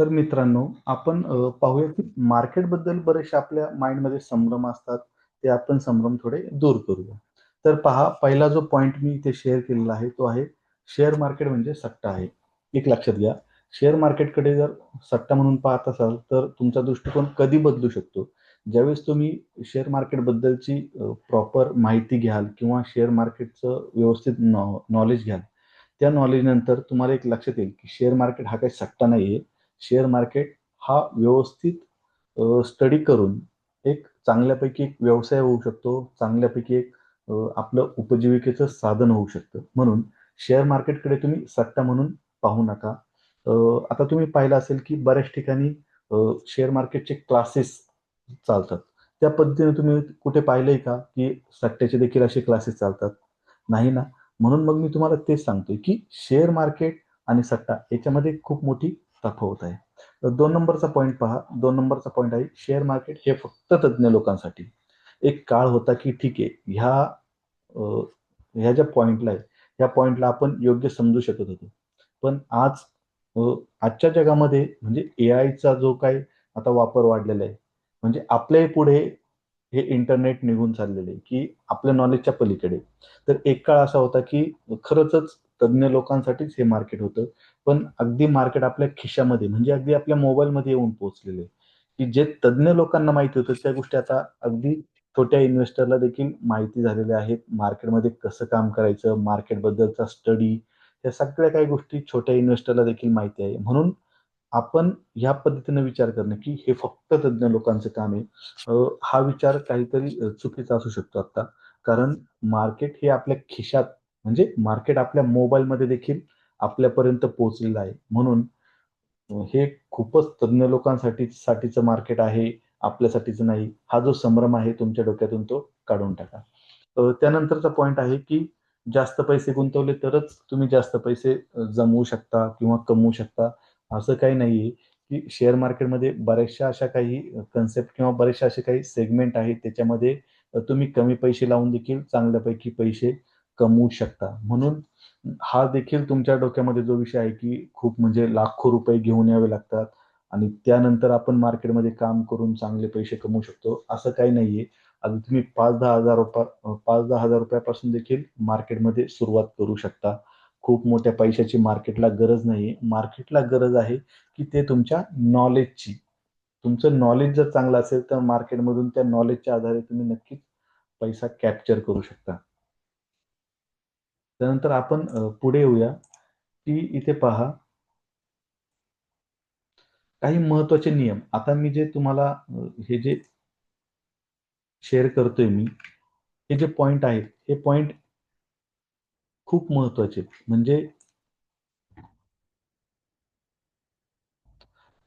तर मित्रांनो, आपण पाहूया की मार्केटबद्दल बरेचसे आपल्या माइंडमध्ये संभ्रम असतात. ते आपण संभ्रम थोडे दूर करूया. तर पहा, पहिला जो पॉइंट मी इथे शेअर केलेला आहे, तो आहे शेअर मार्केट म्हणजे सट्टा आहे. एक लक्षात घ्या, शेअर मार्केटकडे जर सट्टा म्हणून पाहत असाल, तर तुमचा दृष्टिकोन कधी बदलू शकतो. ज्यावेळेस तुम्ही शेअर मार्केटबद्दलची प्रॉपर माहिती घ्याल किंवा शेअर मार्केटचं व्यवस्थित नॉलेज घ्याल, त्या नॉलेजनंतर तुम्हाला एक लक्षात येईल की शेअर मार्केट हा काही सट्टा नाहीये. शेअर मार्केट हा व्यवस्थित स्टडी करून एक चांगल्यापैकी एक व्यवसाय होऊ शकतो. चांगल्यापैकी एक आपलं उपजीविकेचं साधन होऊ शकतं. म्हणून शेअर मार्केटकडे तुम्ही सट्टा म्हणून पाहू नका. अ, आता तुम्ही पाहिलं असेल की बऱ्याच ठिकाणी शेअर मार्केटचे क्लासेस चालतात. त्या पद्धतीने तुम्ही कुठे पाहिलंय का, की सट्ट्याचे देखील असे क्लासेस चालतात? नाही ना. म्हणून मग मी तुम्हाला तेच सांगतोय, की शेअर मार्केट आणि सट्टा याच्यामध्ये खूप मोठी तफावत आहे. 2 नंबरचा पॉइंट पहा. 2 नंबरचा पॉइंट आहे, शेअर मार्केट हे फक्त तज्ञ लोकांसाठी. एक काळ होता, की ठीक आहे, अ, ह्या ज्या पॉइंटला आहे, ह्या पॉइंटला आपण योग्य समजू शकत होतो. पण अ, आजच्या जगामध्ये म्हणजे एआयचा जो काही आता वापर वाढलेला आहे, म्हणजे आपल्याही पुढे हे इंटरनेट निघून चाललेलं आहे, की आपल्या नॉलेजच्या पलीकडे. तर एक काळ असा होता, की खरंचच तज्ञ लोकांसाठीच हे मार्केट होतं. पण अगदी मार्केट आपल्या खिशामध्ये म्हणजे अगदी आपल्या मोबाईलमध्ये येऊन पोहोचलेलं आहे, की जे तज्ञ लोकांना माहिती होतं त्या गोष्टी आता अगदी छोट्या इन्व्हेस्टरला देखील माहिती झालेल्या आहेत. मार्केटमध्ये कसं काम करायचं, मार्केटबद्दलचा स्टडी, या सगळ्या काही गोष्टी छोट्या इन्व्हेस्टरला देखील माहिती आहे. म्हणून आपण ह्या पद्धतीने विचार करणं, की हे फक्त तज्ञ लोकांचं काम आहे. हा विचार काहीतरी चुकीचा असू शकतो आता. कारण मार्केट हे आपल्या खिशात म्हणजे मार्केट आपल्या मोबाईलमध्ये देखील आपल्यापर्यंत पोहोचलेलं आहे. म्हणून हे खूपच तज्ञ साठीचं मार्केट आहे, आपल्यासाठीचं नाही. हा जो संभ्रम आहे तुमच्या डोक्यातून तो काढून टाका. त्यानंतरचा पॉइंट आहे, की जास्त पैसे गुंतवले तरच तुम्ही जास्त पैसे जमवू शकता किंवा कमवू शकता. असं काही नाहीये, की शेअर मार्केटमध्ये बऱ्याचशा अशा काही कन्सेप्ट किंवा बरेचसे असे काही सेगमेंट आहेत, त्याच्यामध्ये तुम्ही कमी पैसे लावून देखील चांगल्यापैकी पैसे कमवू शकता. म्हणून हा देखील तुमच्या डोक्यामध्ये जो विषय आहे, की खूप म्हणजे लाखो रुपये घेऊन यावे लागतात आणि त्यानंतर आपण मार्केटमध्ये काम करून चांगले पैसे कमवू शकतो, असं काही नाहीये. अगदी तुम्ही 5,000-10,000 रुपयापासून देखील मार्केटमध्ये सुरुवात करू शकता. खूप मोठ्या पैशाची मार्केटला गरज नाहीये. मार्केटला गरज आहे, की ते तुमच्या नॉलेजची. तुमचं नॉलेज जर चांगलं असेल, तर मार्केटमधून त्या नॉलेजच्या आधारे तुम्ही नक्कीच पैसा कॅप्चर करू शकता. त्यानंतर आपण पुढे येऊया, की इथे पहा काही महत्त्वाचे नियम. आता मी जे तुम्हाला हे जे शेअर करतोय मी, हे जे पॉइंट आहेत, हे पॉइंट खूप महत्त्वाचे आहेत. म्हणजे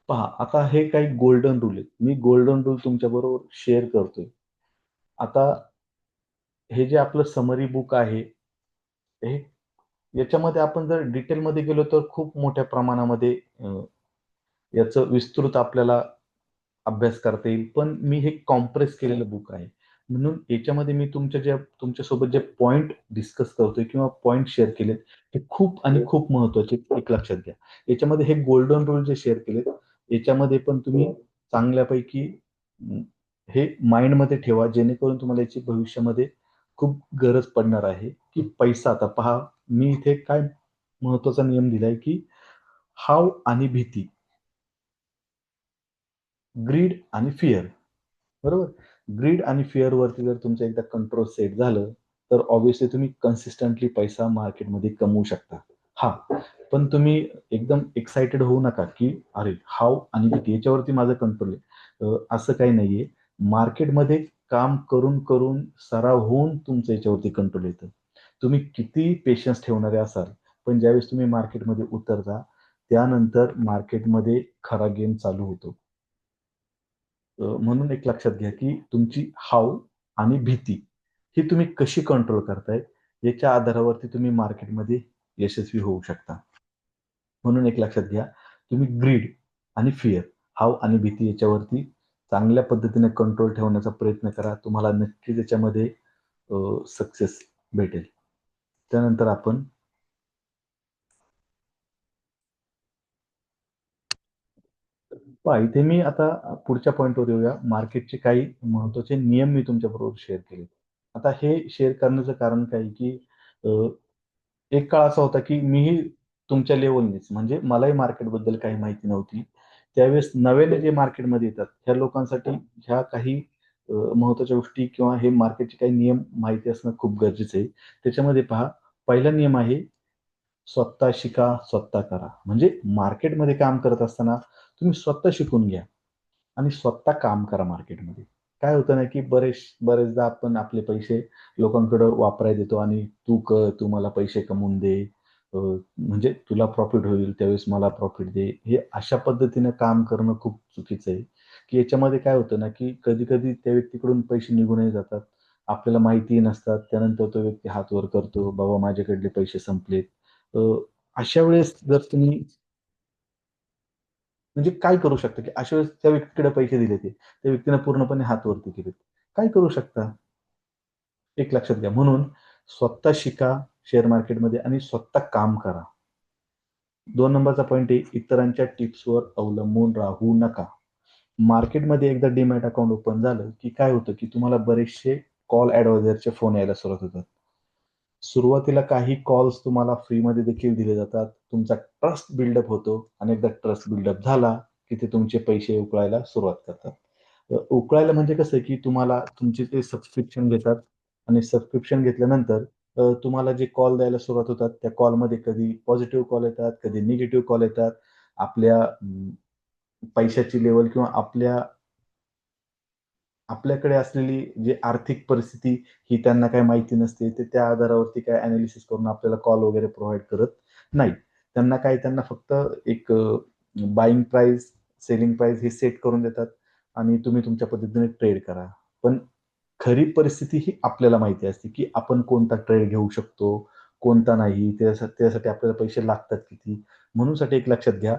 पहा, आता हे काही गोल्डन रूल आहेत. मी गोल्डन रूल तुमच्याबरोबर शेअर करतोय. आता हे जे आपलं समरी बुक आहे, हे याच्यामध्ये आपण जर डिटेलमध्ये गेलो तर खूप मोठ्या प्रमाणामध्ये याचं विस्तृत आपल्याला अभ्यास करता येईल. पण मी हे कॉम्प्रेस केलेलं बुक आहे. म्हणून याच्यामध्ये मी तुमच्यासोबत जे पॉइंट डिस्कस करतोय किंवा पॉइंट शेअर केलेत, हे खूप आणि खूप महत्त्वाचे एक लक्षात घ्या. याच्यामध्ये हे गोल्डन रूल जे शेअर केलेत, याच्यामध्ये पण तुम्ही चांगल्यापैकी अं, हे माइंडमध्ये ठेवा, जेणेकरून तुम्हाला याची भविष्यामध्ये खूप गरज पडणार आहे, की पैसा आता पहा, मी इथे काय महत्त्वाचा नियम दिलाय, की हाव आणि भीती, ग्रीड आणि फिअर. बरोबर? ग्रीड आणि फिअरवरती जर तुमचं एकदा कंट्रोल सेट झालं, तर ऑब्व्हियसली तुम्ही कन्सिस्टंटली पैसा मार्केटमध्ये कमवू शकता. हां, पण तुम्ही एकदम एक्साइटेड होऊ नका, की अरे, हाव आणि भीती याच्यावरती माझा कंट्रोल आहे. असं काही नाहीये. मार्केटमध्ये काम करून सराव होऊन तुमचं याच्यावरती कंट्रोल येतं. तुम्ही कितीही पेशन्स ठेवणारे असाल, पण ज्यावेळेस तुम्ही मार्केटमध्ये उतरता, त्यानंतर मार्केटमध्ये खरा गेम चालू होतो. म्हणून एक लक्षात घ्या, की तुमची हाव आणि भीती ही तुम्ही कशी कंट्रोल करताय, याच्या आधारावरती तुम्ही मार्केटमध्ये यशस्वी होऊ शकता. म्हणून एक लक्षात घ्या, तुम्ही ग्रीड आणि फिअर, हाव आणि भीती याच्यावरती चांगल्या पद्धतीने कंट्रोल ठेवण्याचा प्रयत्न करा. तुम्हाला नक्कीच याच्यामध्ये सक्सेस भेटेल. त्यानंतर आपण पहा इथे मी आता पुढच्या पॉईंटवर येऊया. मार्केटचे काही महत्त्वाचे नियम मी तुमच्याबरोबर शेअर केले. आता हे शेअर करण्याचं कारण काय की अ, एक काळ असा होता की मीही तुमच्या लेव्हलनीच म्हणजे मलाही मार्केटबद्दल काही माहिती नव्हती. त्यावेळेस नव्याने जे मार्केटमध्ये येतात, ह्या लोकांसाठी ह्या काही महत्त्वाच्या गोष्टी किंवा हे मार्केटचे काही नियम माहिती असणं खूप गरजेचं आहे. त्याच्यामध्ये पहा, पहिला नियम आहे स्वतः शिका, स्वतः करा. म्हणजे मार्केटमध्ये काम करत असताना तुम्ही स्वतः शिकून घ्या आणि स्वतः काम करा मार्केटमध्ये. काय होतं ना, की बरेचदा आपण आपले पैसे लोकांकडे वापरायला देतो आणि "तू कर, तू मला पैसे कमवून दे, म्हणजे तुला प्रॉफिट होईल, त्यावेळेस मला प्रॉफिट दे." हे अशा पद्धतीनं काम करणं खूप चुकीचं आहे, की याच्यामध्ये काय होतं ना, की कधी-कधी त्या व्यक्तीकडून पैसे निघूनही जातात. आपल्याला माहितीही नसतात. त्यानंतर तो व्यक्ती हात वर करतो, "बाबा माझ्याकडले पैसे संपलेत." अ, अशा वेळेस जर तुम्ही म्हणजे काय करू शकता, की अशा वेळेस त्या व्यक्तीकडे पैसे दिले ते. त्या व्यक्तीने पूर्णपणे हात वरती केलेत. काय करू शकता? एक लक्षात घ्या. म्हणून स्वतः शिका शेअर मार्केटमध्ये आणि स्वतः काम करा. 2 नंबरचा पॉइंट आहे, इतरांच्या टिप्सवर अवलंबून राहू नका. मार्केटमध्ये एकदा डीमॅट अकाउंट ओपन झालं, की काय होतं, की तुम्हाला बरेचसे कॉल ॲडवायझरचे फोन यायला सुरुवात होतात. सुरुवातीला काही कॉल्स तुम्हाला फ्रीमध्ये देखील दिले जातात. तुमचा ट्रस्ट बिल्डअप होतो आणि एकदा ट्रस्ट बिल्डअप झाला, की ते तुमचे पैसे उकळायला सुरुवात करतात. उकळायला म्हणजे कसं की तुम्हाला तुमचे ते सबस्क्रिप्शन घेतात आणि सबस्क्रिप्शन घेतल्यानंतर तुम्हाला जे कॉल द्यायला सुरुवात होतात, त्या कॉलमध्ये कधी पॉझिटिव्ह कॉल येतात, कधी निगेटिव्ह कॉल येतात. आपल्या पैशाची लेव्हल किंवा आपल्याकडे असलेली जी आर्थिक परिस्थिती ही त्यांना काही माहिती नसते. ते त्या आधारावरती काय एनालिसिस करून आपल्याला कॉल वगैरे प्रोव्हाईड करत नाहीत. त्यांना फक्त एक बायिंग प्राइस, सेलिंग प्राइस हे सेट करून देतात आणि तुम्ही तुमच्या पद्धतीने ट्रेड करा. पण खरी परिस्थिती ही आपल्याला माहिती असते, की आपण कोणता ट्रेड घेऊ शकतो, कोणता नाही. त्यासाठी आपल्याला पैसे लागतात किती. म्हणूनसाठी एक लक्षात घ्या,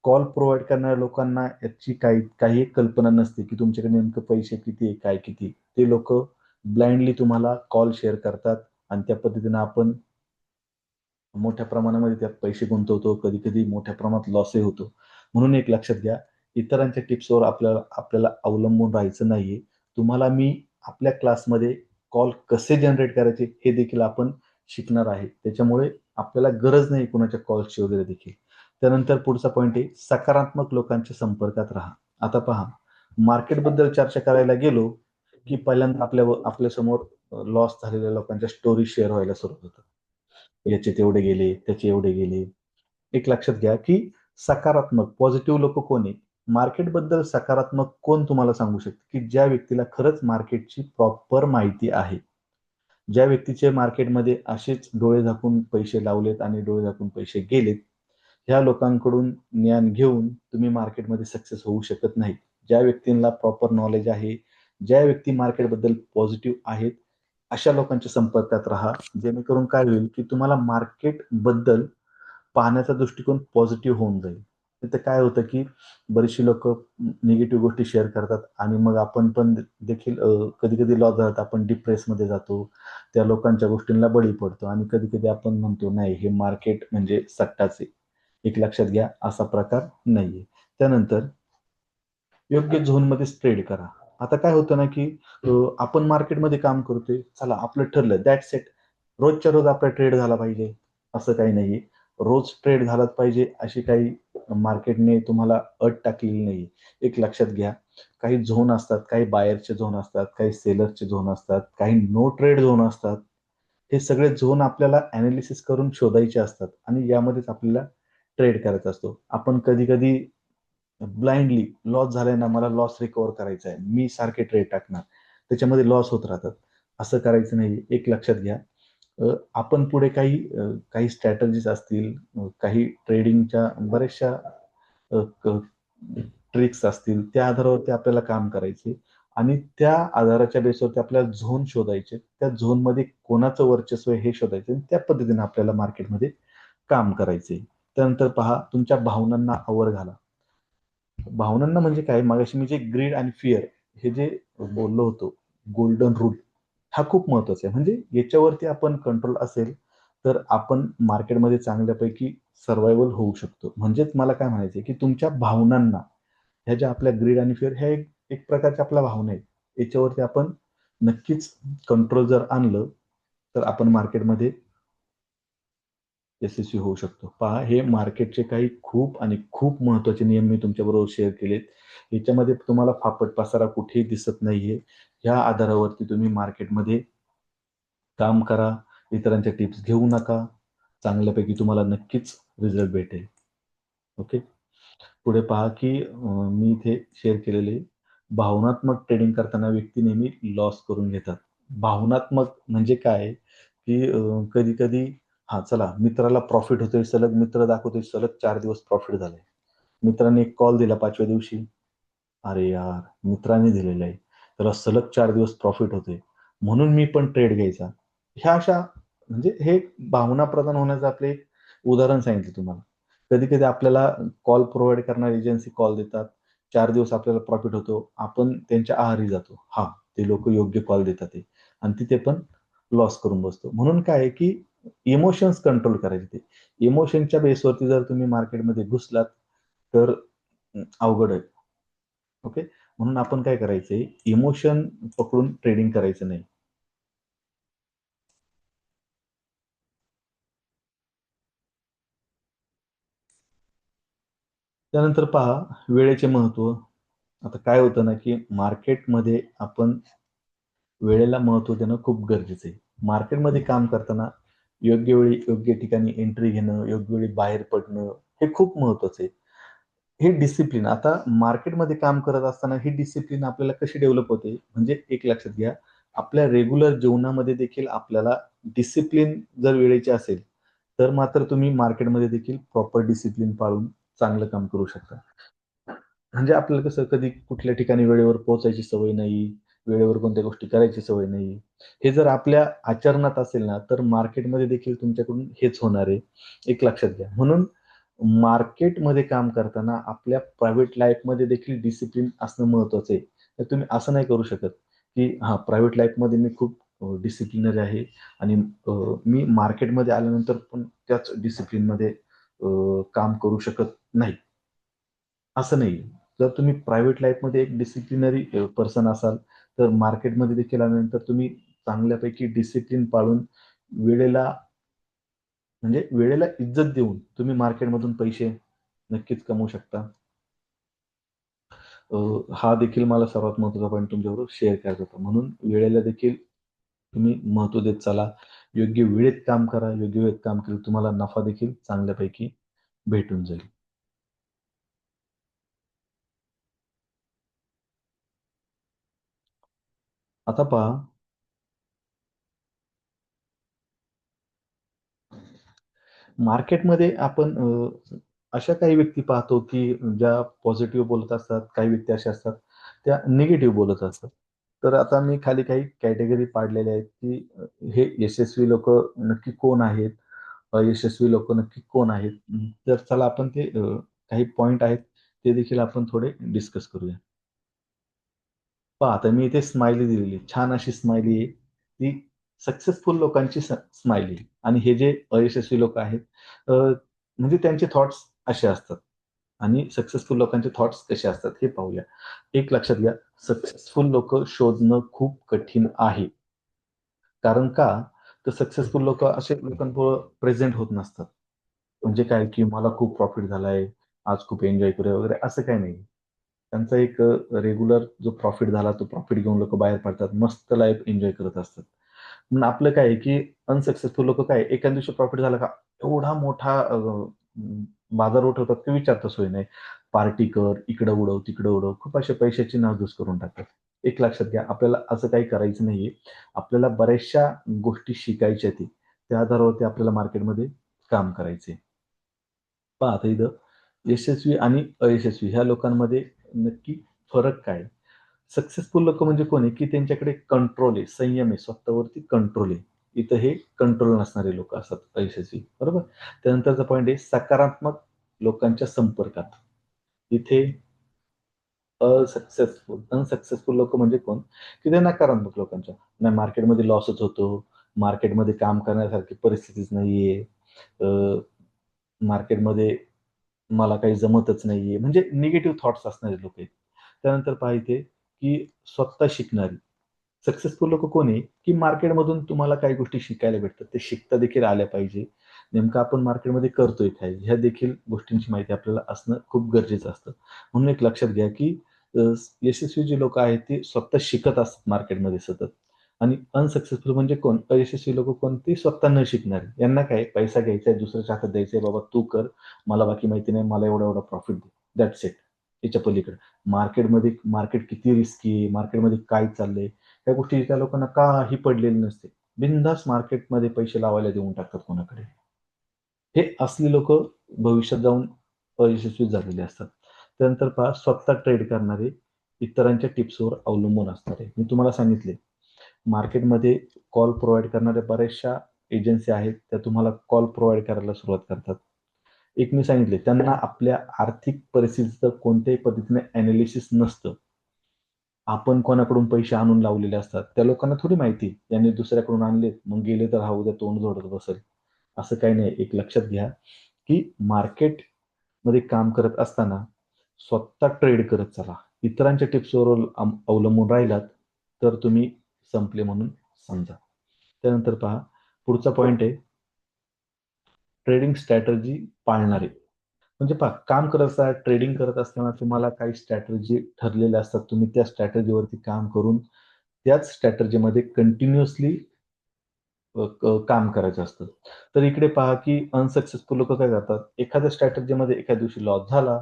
कॉल प्रोव्हाईड करणाऱ्या लोकांना याची काही एक कल्पना नसते, की तुमच्याकडे नेमकं पैसे किती आहे, काय किती? ते लोकं ब्लाइंडली तुम्हाला कॉल शेअर करतात आणि त्या पद्धतीनं आपण मोठ्या प्रमाणामध्ये त्यात पैसे गुंतवतो. कधी-कधी मोठ्या प्रमाणात लॉसही होतो. म्हणून एक लक्षात घ्या, इतरांच्या टिप्सवर आपल्याला आपल्याला अवलंबून राहायचं नाहीये. तुम्हाला मी आपल्या क्लासमध्ये कॉल कसे जनरेट करायचे हे देखील आपण शिकणार आहे. त्याच्यामुळे आपल्याला गरज नाही कुणाच्या कॉल्सची वगैरे देखील. त्यानंतर पुढचा पॉइंट आहे, सकारात्मक लोकांच्या संपर्कात राहा. आता पहा, मार्केटबद्दल चर्चा करायला गेलो, की पहिल्यांदा आपल्यासमोर लॉस झालेल्या लोकांच्या स्टोरी शेअर व्हायला सुरुवात होतात. याचे तेवढे गेले, त्याचे एवढे गेले. एक लक्षात घ्या, की सकारात्मक पॉझिटिव्ह लोकं कोण आहे? मार्केटबद्दल सकारात्मक कोण तुम्हाला सांगू शकतं, की ज्या व्यक्तीला खरंच मार्केटची प्रॉपर माहिती आहे. ज्या व्यक्तीचे मार्केटमध्ये असेच डोळे झाकून पैसे लावलेत आणि डोळे झाकून पैसे गेलेत, ह्या लोकांकडून ज्ञान घेऊन तुम्ही मार्केटमध्ये सक्सेस होऊ शकत नाही. ज्या व्यक्तींना प्रॉपर नॉलेज आहे, ज्या व्यक्ती मार्केटबद्दल पॉझिटिव्ह आहेत, अशा लोकांच्या संपर्कात राहा. जेणेकरून काय होईल, की तुम्हाला मार्केटबद्दल पाहण्याचा दृष्टिकोन पॉझिटिव्ह होऊन जाईल. तिथं काय होतं, की बरीचशी लोकं निगेटिव्ह गोष्टी शेअर करतात आणि मग आपण पण देखील कधी-कधी लॉस झाला तर आपण डिप्रेसमध्ये जातो. त्या लोकांच्या गोष्टींना बळी पडतो आणि कधी-कधी आपण म्हणतो, "नाही, हे मार्केट म्हणजे सट्टाच आहे." एक लक्षात घ्या, असा प्रकार नाहीये. त्यानंतर योग्य झोनमध्येच ट्रेड करा. आता काय होतं ना, की आपण मार्केटमध्ये काम करतोय. चला आपलं ठरलं दॅट्स इट. रोजच्या रोज आपला ट्रेड झाला पाहिजे, असं काही नाहीये. रोज ट्रेड झालाच पाहिजे अशी काही मार्केटने तुम्हाला अट टाकलेली नाहीये. एक लक्षात घ्या, काही झोन असतात, काही बायरचे झोन असतात, काही सेलरचे झोन असतात, काही नो ट्रेड झोन असतात. हे सगळे झोन आपल्याला एनालिसिस करून शोधायचे असतात आणि यामध्येच आपल्याला ट्रेड करायचा असतो. आपण कधी-कधी ब्लाइंडली लॉस झालाय ना, मला लॉस रिकव्हर करायचा आहे. मी सारखे ट्रेड टाकणार. त्याच्यामध्ये लॉस होत राहतात. असं करायचं नाही. एक लक्षात घ्या. आपण पुढे काही स्ट्रॅटेजीज असतील, काही ट्रेडिंगच्या बऱ्याचशा ट्रिक्स असतील, त्या आधारावरती आपल्याला काम करायचे आणि त्या आधाराच्या बेसवरती आपल्याला झोन शोधायचे. त्या झोनमध्ये कोणाचं वर्चस्व आहे हे शोधायचं आणि त्या पद्धतीने आपल्याला मार्केटमध्ये काम करायचंय. त्यानंतर पहा, तुमच्या भावनांना आवर घाला. भावनांना म्हणजे काय, मगाशी मी जे ग्रीड आणि फिअर हे जे बोललो होतो, गोल्डन रूल हा खूप महत्वाचा आहे. म्हणजे याच्यावरती आपण कंट्रोल असेल, तर आपण मार्केटमध्ये चांगल्यापैकी सर्व्हायव्हल होऊ शकतो. म्हणजेच मला काय म्हणायचंय, की तुमच्या भावनांना ह्या ज्या आपल्या ग्रीड आणि फिअर ह्या एक एक प्रकारच्या आपल्या भावना आहेत. याच्यावरती आपण नक्कीच कंट्रोल जर आणलं तर आपण मार्केटमध्ये यशस्वी होऊ शकतो. पहा, हे मार्केटचे काही खूप आणि खूप महत्त्वाचे नियम मी तुमच्याबरोबर शेअर केलेत. याच्यामध्ये तुम्हाला फापट पसारा कुठेही दिसत नाहीये. ह्या आधारावरती तुम्ही मार्केटमध्ये काम करा. इतरांच्या टिप्स घेऊ नका. चांगल्यापैकी तुम्हाला नक्कीच रिझल्ट भेटेल. ओके. पुढे पहा, की मी इथे शेअर केलेले भावनात्मक ट्रेडिंग करताना व्यक्ती नेहमी लॉस करून घेतात. भावनात्मक म्हणजे काय, की कधी-कधी हां, चला मित्राला प्रॉफिट होतोय, सलग मित्र दाखवतोय, सलग 4 दिवस प्रॉफिट झालंय. मित्राने एक कॉल दिला 5व्या दिवशी, "अरे यार, मित्राने दिलेलं आहे. त्याला सलग 4 दिवस प्रॉफिट होतंय. म्हणून मी पण ट्रेड घ्यायचा." ह्या अशा म्हणजे हे भावनाप्रधान होण्याचं आपलं एक उदाहरण सांगितलं तुम्हाला. कधी-कधी आपल्याला कॉल प्रोव्हाईड करणारी एजन्सी कॉल देतात. 4 दिवस आपल्याला प्रॉफिट होतो. आपण त्यांच्या आहारी जातो. हां, ते लोकं योग्य कॉल देतात आहे आणि तिथे पण लॉस करून बसतो. म्हणून काय आहे, की इमोशन्स कंट्रोल करायचे ते. इमोशनच्या बेसवरती जर तुम्ही मार्केटमध्ये घुसलात, तर अवघड आहे. ओके. म्हणून आपण काय करायचंय, इमोशन पकडून ट्रेडिंग करायचं नाही. त्यानंतर पहा वेळेचे महत्त्व. आता काय होतं ना, की मार्केटमध्ये आपण वेळेला महत्त्व देणं खूप गरजेचं आहे. मार्केटमध्ये काम करताना योग्य वेळी, योग्य ठिकाणी एंट्री घेणं, योग्य वेळी बाहेर पडणं, हे खूप महत्त्वाचं आहे. हे डिसिप्लिन आता मार्केटमध्ये काम करत असताना ही डिसिप्लिन आपल्याला कशी डेव्हलप होते, म्हणजे एक लक्षात घ्या, आपल्या रेग्युलर जीवनामध्ये देखील आपल्याला डिसिप्लिन जर वेळेची असेल, तर मात्र तुम्ही मार्केटमध्ये देखील प्रॉपर डिसिप्लिन पाळून चांगलं काम करू शकता. म्हणजे आपल्याला कसं कधी कुठल्या ठिकाणी वेळेवर पोहोचायची सवय नाही, वेळेवर कोणत्या गोष्टी करायची सवय नाही. हे जर आपल्या आचरणात असेल ना, तर मार्केटमध्ये देखील तुमच्याकडून हेच होणार आहे. एक लक्षात घ्या. म्हणून मार्केटमध्ये काम करताना आपल्या प्रायव्हेट लाईफमध्ये देखील डिसिप्लिन असणं महत्त्वाचं आहे. तर तुम्ही असं नाही करू शकत, की हां, प्रायव्हेट लाईफमध्ये मी खूप डिसिप्लिनरी आहे आणि मी मार्केटमध्ये आल्यानंतर पण त्याच डिसिप्लिनमध्ये काम करू शकत नाही. असं नाही. जर तुम्ही प्रायव्हेट लाईफमध्ये एक डिसिप्लिनरी पर्सन असाल, तर मार्केटमध्ये देखील आल्यानंतर तुम्ही चांगल्यापैकी डिसिप्लिन पाळून वेळेला म्हणजे वेळेला इज्जत देऊन तुम्ही मार्केटमधून पैसे नक्कीच कमवू शकता. हा देखील मला सर्वात महत्त्वाचा पॉइंट तुमच्याबरोबर शेअर करायचा होता. म्हणून वेळेला देखील तुम्ही महत्त्व देत चला. योग्य वेळेत काम करा. योग्य वेळेत काम केलं तुम्हाला नफा देखील चांगल्यापैकी भेटून जाईल. आता पहा मार्केटमध्ये आपण अशा काही व्यक्ती पाहतो, की ज्या पॉझिटिव्ह बोलत असतात, काही व्यक्ती अशा असतात, त्या निगेटिव्ह बोलत असतात. तर आता मी खाली काही कॅटेगरी पाडलेल्या आहेत, की हे यशस्वी लोकं नक्की कोण आहेत? अयशस्वी लोकं नक्की कोण आहेत? तर चला आपण ते काही पॉइंट आहेत, ते देखील आपण थोडे डिस्कस करूया. पहा आता मी इथे स्माइली दिलेली आहे. छान अशी स्माइली आहे. ती सक्सेसफुल लोकांची स्माइली आहे आणि हे जे अयशस्वी लोकं आहेत म्हणजे त्यांचे थॉट्स असे असतात आणि सक्सेसफुल लोकांचे थॉट्स कसे असतात हे पाहूया. एक लक्षात घ्या, सक्सेसफुल लोकं शोधणं खूप कठीण आहे. कारण का? तर सक्सेसफुल लोकं असे लोकांपुढं प्रेझेंट होत नसतात. म्हणजे काय, की मला खूप प्रॉफिट झालाय, आज खूप एन्जॉय करूया वगैरे असं काही नाही. त्यांचा एक रेग्युलर जो प्रॉफिट झाला, तो प्रॉफिट घेऊन लोकं बाहेर पडतात. मस्त लाईफ एन्जॉय करत असतात. पण आपलं काय आहे, की अनसक्सेसफुल लोकं काय एका दिवशी प्रॉफिट झाला का एवढा मोठा बाजार उठवतात, की विचारता सोय नाही. पार्टी कर, इकडं उडव, तिकडं उडव. खूप अशा पैशाची नासधूस करून टाकतात. एक लक्षात घ्या, आपल्याला असं काही करायचं नाहीये. आपल्याला बऱ्याचशा गोष्टी शिकायच्या आहेत. त्या आधारावरती आपल्याला मार्केटमध्ये काम करायचंय. पहा आता इथं यशस्वी आणि अयशस्वी ह्या लोकांमध्ये नक्की फरक काय आहे? सक्सेसफुल लोकं म्हणजे कोण आहे, की त्यांच्याकडे कंट्रोल आहे, संयम आहे, स्वतःवरती कंट्रोल आहे. इथं हे कंट्रोल नसणारे लोकं असतात अयशस्वी, बरोबर? त्यानंतरचा पॉइंट आहे सकारात्मक लोकांच्या संपर्कात. इथे अनसक्सेसफुल लोकं म्हणजे कोण? की ते नकारात्मक लोकांच्या. नाही मार्केटमध्ये लॉसच होतो, मार्केटमध्ये काम करण्यासारखी परिस्थितीच नाहीये. अ, मार्केटमध्ये मला काही जमतच नाहीये, म्हणजे निगेटिव्ह थॉट्स असणारे लोक आहेत. त्यानंतर पहा इथे, की स्वतः शिकणारी सक्सेसफुल लोक कोण आहे, की मार्केटमधून तुम्हाला काही गोष्टी शिकायला भेटतात. ते शिकता देखील आल्या पाहिजे. नेमकं आपण मार्केटमध्ये करतोय काय? ह्या देखील गोष्टींची माहिती आपल्याला असणं खूप गरजेचं असतं. म्हणून एक लक्षात घ्या, की अ, यशस्वी जी लोकं आहेत, ती स्वतः शिकत असतात मार्केटमध्ये सतत. आणि अनसक्सेसफुल म्हणजे कोण? अयशस्वी लोकं कोण? ती स्वतः न शिकणारी. यांना काय पैसा घ्यायचा आहे, दुसऱ्याच्या हातात द्यायचा आहे, "बाबा तू कर, मला बाकी माहिती नाही, मला एवढा-एवढा प्रॉफिट दे." That's it. याच्या पलीकडे. मार्केट किती रिस्की आहे, मार्केटमध्ये काय चाललंय, त्या गोष्टी त्या लोकांना काही पडलेली नसते. बिनधास्त मार्केटमध्ये पैसे लावायला देऊन टाकतात कोणाकडे. हे असली लोकं भविष्यात जाऊन अयशस्वी झालेले असतात. त्यानंतर पहा स्वतः ट्रेड करणारे, इतरांच्या टिप्सवर अवलंबून असणारे. मी तुम्हाला सांगितले, मार्केटमध्ये कॉल प्रोव्हाईड करणाऱ्या बऱ्याचशा एजन्सी आहेत, त्या तुम्हाला कॉल प्रोव्हाईड करायला सुरुवात करतात. एक मी सांगितले, त्यांना आपल्या आर्थिक परिस्थितीचं कोणत्याही पद्धतीने एनालिसिस नसतं. आपण कोणाकडून पैसे आणून लावलेले असतात. त्या लोकांना थोडी माहिती आहे, यांनी दुसऱ्याकडून आणलेत, मग गेले तर हा उद्या तोंड जोडत बसेल. असं काही नाही. एक लक्षात घ्या, की मार्केटमध्ये काम करत असताना स्वतः ट्रेड करत चला. इतरांच्या टिप्सवर अवलंबून राहिलात, तर तुम्ही संपले म्हणून समजा. त्यानंतर पहा, पुढचा पॉइंट आहे ट्रेडिंग स्ट्रॅटेजी पाळणारे. म्हणजे पहा, काम करत असताना, ट्रेडिंग करत असताना तुम्हाला काही स्ट्रॅटेजी ठरलेल्या असतात. तुम्ही त्या स्ट्रॅटेजीवरती काम करून त्याच स्ट्रॅटेजीमध्ये कंटिन्युअसली काम करायचं असतं. तर इकडे पहा, की अनसक्सेसफुल लोकं काय करतात, एखाद्या स्ट्रॅटेजीमध्ये एखाद्या दिवशी लॉस झाला,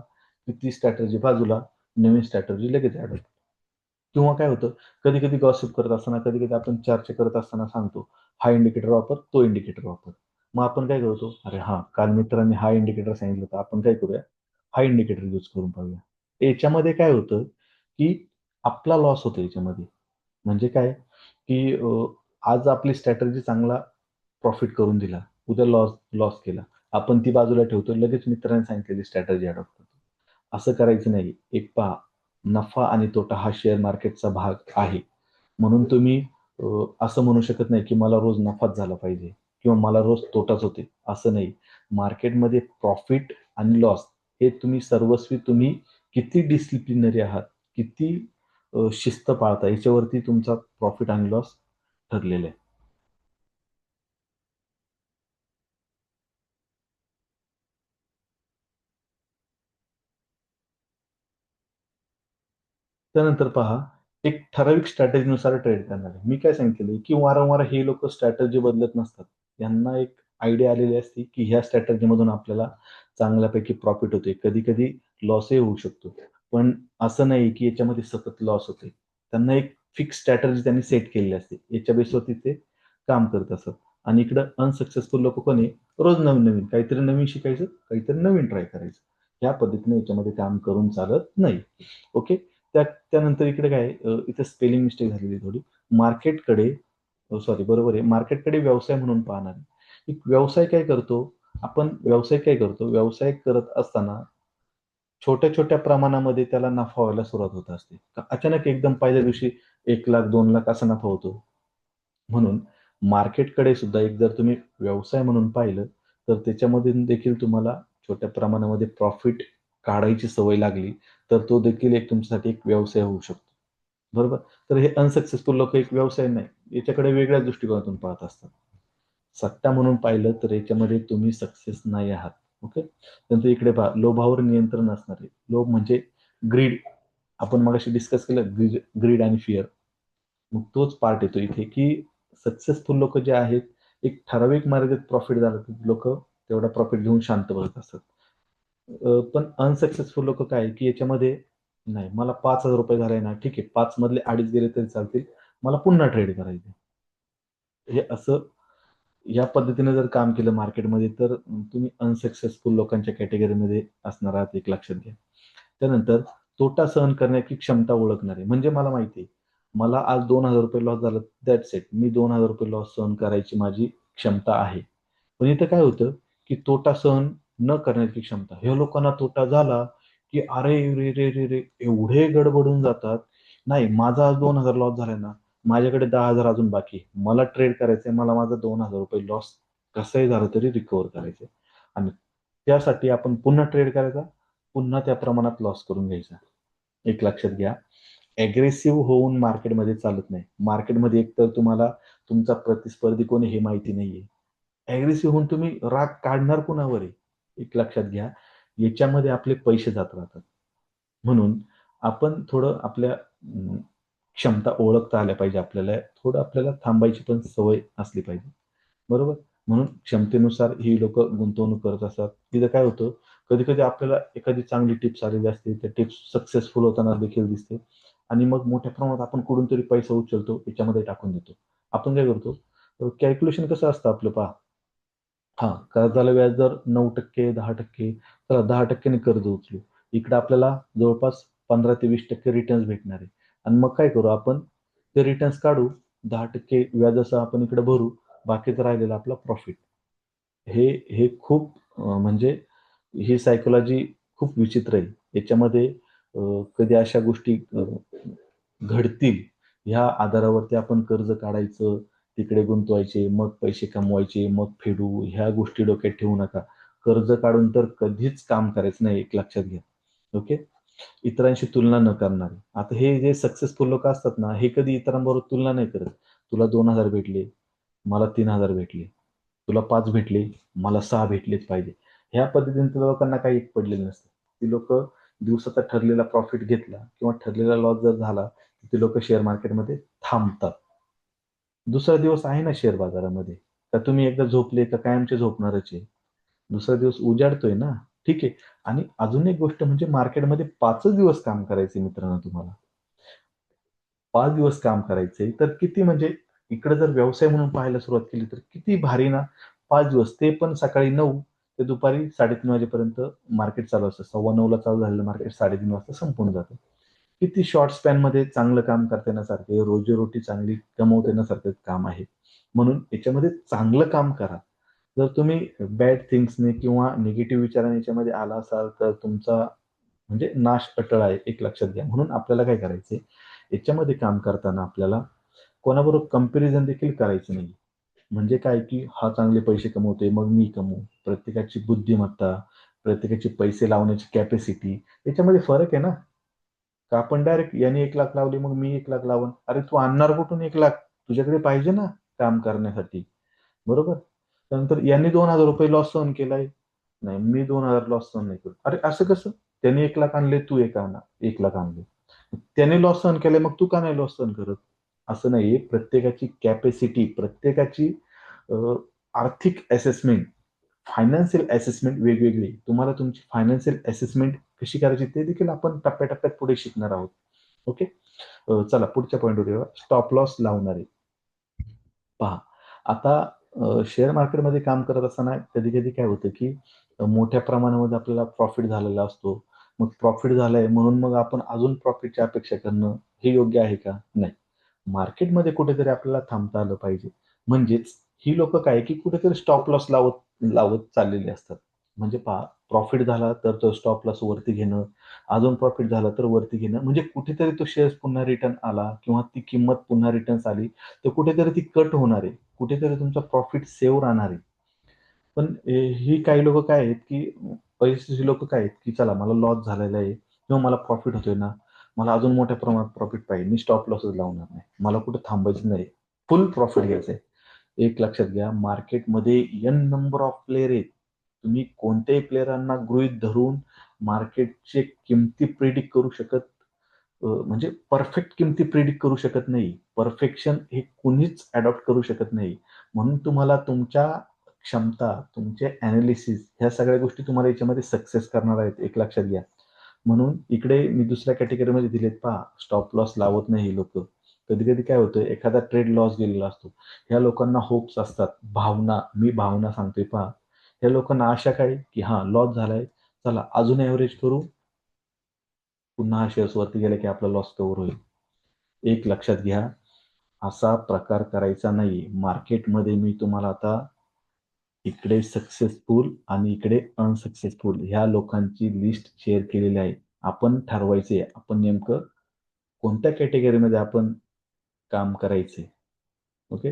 की ती स्ट्रॅटेजी बाजूला, नवीन स्ट्रॅटेजी लगेच ॲड होते. किंवा काय होतं, कधी-कधी गॉसिप करत असताना, कधी-कधी आपण चर्चा करत असताना सांगतो, हा इंडिकेटर वापर, तो इंडिकेटर वापर. मग आपण काय करतो, अरे हां, काल मित्रांनी हा इंडिकेटर सांगितलं होतं, आपण काय करूया, हा इंडिकेटर यूज करून पाहूया. याच्यामध्ये काय होतं, की आपला लॉस होतो याच्यामध्ये. म्हणजे काय, की आज आपली स्ट्रॅटेजी चांगला प्रॉफिट करून दिला. उद्या लॉस लॉस केला. आपण ती बाजूला ठेवतो. लगेच मित्रांनी सांगितलेली स्ट्रॅटेजी अडॉप्ट करतो. असं करायचं नाही. एक पहा, नफा आणि तोटा हा शेअर मार्केटचा भाग आहे. म्हणून तुम्ही असं म्हणू शकत नाही, की मला रोज नफाच झाला पाहिजे किंवा मला रोज तोटाच होते, असं नाही. मार्केटमध्ये प्रॉफिट आणि लॉस हे तुम्ही किती डिसिप्लिनरी आहात, किती शिस्त पाळता याच्यावरती तुमचा प्रॉफिट आणि लॉस ठरलेला आहे. त्यानंतर पहा, एक ठराविक स्ट्रॅटेजीनुसार ट्रेड करणारे. मी काय सांगितलेलं आहे, की वारंवार हे लोकं स्ट्रॅटेजी बदलत नसतात. यांना एक आयडिया आलेली असते, की ह्या स्ट्रॅटेजीमधून आपल्याला चांगल्यापैकी प्रॉफिट होतोय. कधी-कधी लॉसही होऊ शकतो. पण असं नाही, की याच्यामध्ये सतत लॉस होतोय. त्यांना एक फिक्स स्ट्रॅटेजी त्यांनी सेट केलेली असते. याच्या बेसवरती ते काम करत असतात. आणि इकडं अनसक्सेसफुल लोकं कोण आहे, रोज नवीन-नवीन काहीतरी नवीन शिकायचं, काहीतरी नवीन ट्राय करायचं. ह्या पद्धतीने याच्यामध्ये काम करून चालत नाही. ओके. त्यानंतर इकडे काय आहे, इथे स्पेलिंग मिस्टेक झालेली आहे थोडी. मार्केटकडे सॉरी बरोबर आहे. मार्केटकडे व्यवसाय म्हणून पाहणार. एक व्यवसाय काय करतो? व्यवसाय काय करतो? व्यवसाय करत असताना छोट्या-छोट्या प्रमाणामध्ये त्याला नफा व्हायला सुरुवात होत असते. अचानक एकदम पहिल्या दिवशी 1,00,000 2,00,000 असा नफा होतो. म्हणून मार्केटकडे सुद्धा एक जर तुम्ही व्यवसाय म्हणून पाहिलं, तर त्याच्यामधून देखील तुम्हाला छोट्या प्रमाणामध्ये प्रॉफिट काढायची सवय लागली, तर तो देखील एक तुमच्यासाठी एक व्यवसाय होऊ शकतो. बरोबर? तर हे अनसक्सेसफुल लोकं एक व्यवसाय नाही, याच्याकडे वेगळ्याच दृष्टिकोनातून पाहत असतात. सट्टा म्हणून पाहिलं तर याच्यामध्ये तुम्ही सक्सेस नाही आहात. ओके. नंतर इकडे पहा, लोभावर नियंत्रण असणारे. लोभ म्हणजे ग्रीड. आपण मगाशी डिस्कस केलं ग्रीड आणि फिअर. मग तोच पार्ट येतो इथे, की सक्सेसफुल लोकं जे आहेत, एक ठराविक मर्यादेत प्रॉफिट झालं तर लोकं तेवढा प्रॉफिट घेऊन शांत बसत असतात. पण अनसक्सेसफुल लोकं काय आहे, की याच्यामध्ये नाही मला ₹5,000 झाले ना, ठीक आहे 5 मधले 2.5 गेले तरी चालतील. मला पुन्हा ट्रेड करायचं हे असं या पद्धतीने जर काम केलं मार्केटमध्ये तर तुम्ही अनसक्सेसफुल लोकांच्या कॅटेगरीमध्ये असणार आहात एक लक्षात घ्या. त्यानंतर तोटा सहन करण्याची क्षमता ओळखणारे. म्हणजे मला माहिती आहे, मला आज ₹2,000 लॉस झालं दॅट्स इट. मी ₹2,000 लॉस सहन करायची माझी क्षमता आहे. पण इथं काय होतं, की तोटा सहन न करण्याची क्षमता. ह्या लोकांना तोटा झाला, की अरे रे, रे, रे, रे! एवढे गडबडून जातात. नाही माझा आज 2,000 लॉस झालाय ना, माझ्याकडे 10,000 अजून बाकी आहे. मला ट्रेड करायचंय. मला माझा ₹2,000 लॉस कसंही झालं तरी रिकव्हर करायचंय. आणि त्यासाठी आपण पुन्हा ट्रेड करायचा, पुन्हा त्या प्रमाणात लॉस करून घ्यायचा. एक लक्षात घ्या, ॲग्रेसिव्ह होऊन मार्केटमध्ये चालत नाही. मार्केटमध्ये एकतर तुम्हाला तुमचा प्रतिस्पर्धी कोणी हे माहिती नाहीये. ॲग्रेसिव्ह होऊन तुम्ही राग काढणार कुणावर आहे? एक लक्षात घ्या, याच्यामध्ये आपले पैसे जात राहतात. म्हणून आपण थोडं आपल्या क्षमता ओळखता आल्या पाहिजे आपल्याला. थोडं आपल्याला थांबायची पण सवय असली पाहिजे. बरोबर? म्हणून क्षमतेनुसार ही लोकं गुंतवणूक करत असतात. तिथं काय होतं, कधी-कधी आपल्याला एखादी चांगली टिप्स आलेली असते. त्या टिप्स सक्सेसफुल होताना देखील दिसते आणि मग मोठ्या प्रमाणात आपण कुठून तरी पैसा उचलतो, याच्यामध्ये टाकून देतो. आपण काय करतो, कॅल्क्युलेशन कसं असतं आपलं पहा. हां, कर्जाला व्याजदर 9% 10%. चला 10% ने कर्ज उचलू. इकडे आपल्याला जवळपास 15 ते 20% रिटर्न्स भेटणार आहे. आणि मग काय करू आपण, ते रिटर्न्स काढू, 10% व्याजासह आपण इकडे भरू, बाकीचं राहिलेलं आपलं प्रॉफिट. हे हे खूप म्हणजे ही सायकॉलॉजी खूप विचित्र आहे. याच्यामध्ये कधी अशा गोष्टी घडतील, ह्या आधारावरती आपण कर्ज काढायचं, तिकडे गुंतवायचे, मग पैसे कमवायचे, मग फेडू, ह्या गोष्टी डोक्यात ठेवू नका. कर्ज काढून तर कधीच काम करायचं नाही, एक लक्षात घ्या. ओके. इतरांशी तुलना न करणारे. आता हे जे सक्सेसफुल लोकं असतात ना, हे कधी इतरांबरोबर तुलना नाही करत. तुला 2,000 भेटले, मला 3,000 भेटले. तुला 5 भेटले, मला 6 भेटलेच पाहिजे. ह्या पद्धतीने त्या लोकांना काही पडलेलं नसतं. ती लोकं दिवसाचा ठरलेला प्रॉफिट घेतला किंवा ठरलेला लॉस जर झाला, तर ती लोकं शेअर मार्केटमध्ये थांबतात. दुसरा दिवस आहे ना शेअर बाजारामध्ये. का तुम्ही एकदा झोपले का कायमचे झोपणारच आहे. दुसरा दिवस उजाडतोय ना. ठीक आहे. आणि अजून एक गोष्ट म्हणजे मार्केटमध्ये 5च दिवस काम करायचे मित्रांनो तुम्हाला. 5 दिवस काम करायचंय, तर किती म्हणजे इकडे जर व्यवसाय म्हणून पाहायला सुरुवात केली, तर किती भारी ना. 5 दिवस ते पण सकाळी 9 ते दुपारी 3:30 वाजेपर्यंत मार्केट चालू असतं. 9:15ला चालू झालेलं मार्केट 3:30 वाजता संपून जातं. किती शॉर्ट स्पॅनमध्ये चांगलं काम करता येण्यासारखं आहे, रोजीरोटी चांगली कमवता येण्यासारखं काम आहे. म्हणून याच्यामध्ये चांगलं काम करा. जर तुम्ही बॅड थिंग्सने किंवा निगेटिव्ह विचाराने याच्यामध्ये आला असाल, तर तुमचा म्हणजे नाश अटळ आहे, एक लक्षात घ्या. म्हणून आपल्याला काय करायचंय, याच्यामध्ये काम करताना आपल्याला कोणाबरोबर कंपॅरिझन देखील करायचं नाही. म्हणजे काय, की हा चांगले पैसे कमवतोय, मग मी कमवू. प्रत्येकाची बुद्धिमत्ता, प्रत्येकाची पैसे लावण्याची कॅपॅसिटी याच्यामध्ये फरक आहे ना. का आपण डायरेक्ट याने 1,00,000 लावले, मग मी 1,00,000 लावेन. अरे तू आणणार कुठून 1,00,000? तुझ्याकडे पाहिजे ना काम करण्यासाठी. बरोबर? त्यानंतर याने ₹2,000 लॉस सहन केलाय. नाही, मी 2,000 लॉस सहन नाही करू. अरे असं कसं? त्याने 1,00,000 आणले, तू 1,00,000 आणले. त्याने लॉस सहन केलाय, मग तू का नाही लॉस सहन करत? असं नाहीये. प्रत्येकाची कॅपॅसिटी, प्रत्येकाची अ, आर्थिक असेसमेंट, फायनान्शियल असेसमेंट वेगवेगळी आहे. तुम्हाला तुमची फायनान्शियल असेसमेंट कशी करायची ते देखील आपण टप्प्या-टप्प्यात पुढे शिकणार आहोत. ओके. चला पुढच्या पॉइंटवर येऊया. स्टॉप लॉस लावणारे. पहा, आता शेअर मार्केटमध्ये काम करत असताना कधी-कधी काय होतं, की मोठ्या प्रमाणामध्ये आपल्याला प्रॉफिट झालेला असतो. मग प्रॉफिट झालंय म्हणून मग आपण अजून प्रॉफिटची अपेक्षा करणं हे योग्य आहे का? नाही. मार्केटमध्ये कुठेतरी आपल्याला थांबता आलं पाहिजे. म्हणजेच ही लोकं काय, की कुठेतरी स्टॉप लॉस लावत लावत चाललेली असतात. म्हणजे पहा, प्रॉफिट झाला तर तो स्टॉप लॉस वरती घेणं, अजून प्रॉफिट झालं तर वरती घेणं. म्हणजे कुठेतरी तो शेअर्स पुन्हा रिटर्न आला किंवा ती किंमत पुन्हा रिटर्न्स आली, तर कुठेतरी ती कट होणार आहे. कुठेतरी तुमचा प्रॉफिट सेव्ह राहणार आहे. पण ही काही लोकं काय आहेत, की पैशाची लोकं काय आहेत, की चला मला लॉस झालेला आहे किंवा मला प्रॉफिट होतोय ना, मला अजून मोठ्या प्रमाणात प्रॉफिट पाहिजे. मी स्टॉप लॉसच लावणार नाही. मला कुठे थांबायचं नाही. फुल प्रॉफिट घ्यायचंय. एक लक्षात घ्या, मार्केटमध्ये एन नंबर ऑफ प्लेयर आहेत. तुम्ही कोणत्याही प्लेयरांना गृहीत धरून मार्केटचे किमती प्रिडिक्ट करू शकत म्हणजे परफेक्ट किमती प्रिडिक्ट करू शकत नाही. परफेक्शन हे कुणीच अडॉप्ट करू शकत नाही. म्हणून तुम्हाला तुमच्या क्षमता, तुमचे एनालिसिस ह्या सगळ्या गोष्टी तुम्हाला याच्यामध्ये सक्सेस करणार आहेत, एक लक्षात घ्या. म्हणून इकडे मी दुसऱ्या कॅटेगरीमध्ये दिलेत पहा, स्टॉप लॉस लावत नाही ही लोकं. कधी-कधी काय होतं, एखादा ट्रेड लॉस गेलेला असतो. ह्या लोकांना होप्स असतात, भावना, मी भावना सांगतोय पहा. ह्या लोकांना आशा काय, की हां, लॉस झालाय, चला अजून एव्हरेज करू, पुन्हा शेअर्स वरती गेले की आपला लॉस कव्हर होईल. एक लक्षात घ्या, असा प्रकार करायचा नाही. मार्केटमध्ये मी तुम्हाला आता इकडे सक्सेसफुल आणि इकडे अनसक्सेसफुल ह्या लोकांची लिस्ट शेअर केलेली आहे. आपण ठरवायचे आपण नेमकं कोणत्या कॅटेगरीमध्ये आपण काम करायचंय. ओके.